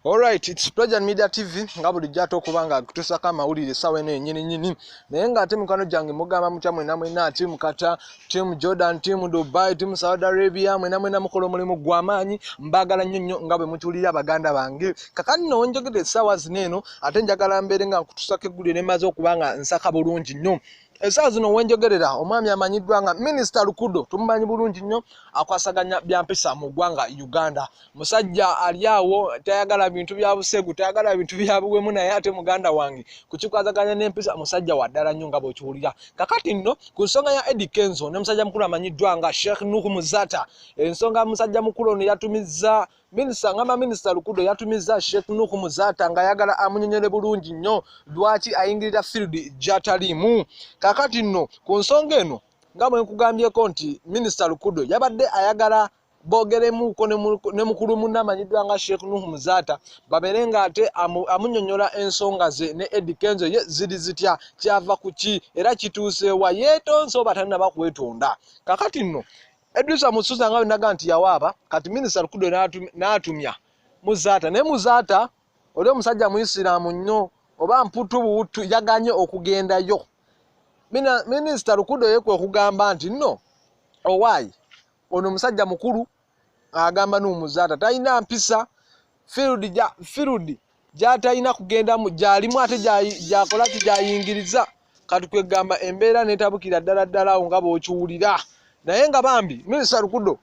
Alright, it's Project Media TV. Ngabuli jato kubanga kutusaka mawulire sawa ene nyini. Naye nga ate mukano jange mugamba mutya mwena team Qatar, team Jordan, team Dubai, team Saudi Arabia, mwena mukolo mulimu gw'amaanyi mbagala nnyo nga bwe mutulira baganda bange. Kakati no njogede sawa zineno ate njagala mbere nga kutusaka eggulire maze okubanga nsaka bulungi nnyo. Esaa zino wenjogerera omwami amanyiddwa nga Minisita Lukodo tumumanyi bulungi nnyo akwasaganya byampisa mu gwanga Uganda. Musajja aliawo tayagala bintu bya obuseegu, tayagala bintu bya buwemu, naye ate muganda wange kukikwasaganya n'empisa musajja waddala nnyo nga bw'okiwulira. Kakati nno ku nsonga ya Eddie Kenzo ne musajja mukulu amanyiddwa nga Sheikh muzaata, ensonga musajja mukulu ono yatumizza Minisita Lukodo yatumiza Sheikh muzaata nga yagala amunyonyole bulungi nnyo lwaki ayingirira field gy'ataliimu. Kakati nno ku nsonga eno nga bwe nkugambyeko nti Minisita Lukodo yabadde ayagala bogeremuuko ne mukulu munne amanyiddwa nga Sheikh muzaata babere nga ate amunyonyola ensonga ze ne Eddie Kenzo ye ziri zitya, kyava ku ki era kituuse wa yeetonze oba tanaba kwetonda. Kakati nno Edrisa Musuza nga naga nti yawaaba kati Minisita Lukodo n'atumya muzaata, ne muzaata oli omusajja Muisiraamu nnyo oba mputu buwutu yaganye okugendayo. Minisita Lukodo yekwe okugamba nti nno owaayi ono musajja mukulu agamba muzaata talina mpisa field gy'atalina kugendamu gyalimu ate gyakola gyayingiriza. Kati kwegamba embeera netabukira ddala awo nga bw'okiwulira. Naye nga bambi Minisita Lukodo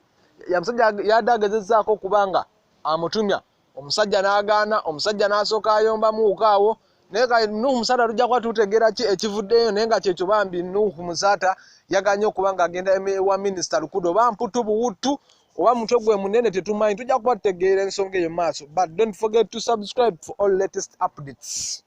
yamusajja yadagezezzaako okubanga amutumya, omusajja n'agaana, omusajja n'asooka ayombamuuko awo. Naye muzaata tujja kuba tutegeera ki ekivuddeyo, naye nga kyekyo bambi muzaata yaganye okuba nga agenda wa Minisita Lukodo oba mputu buwutu oba mutwe gwe munene tetumanyi, tujja kuba tutegeera ensonga eyo maaso. But don't forget to subscribe for all latest updates.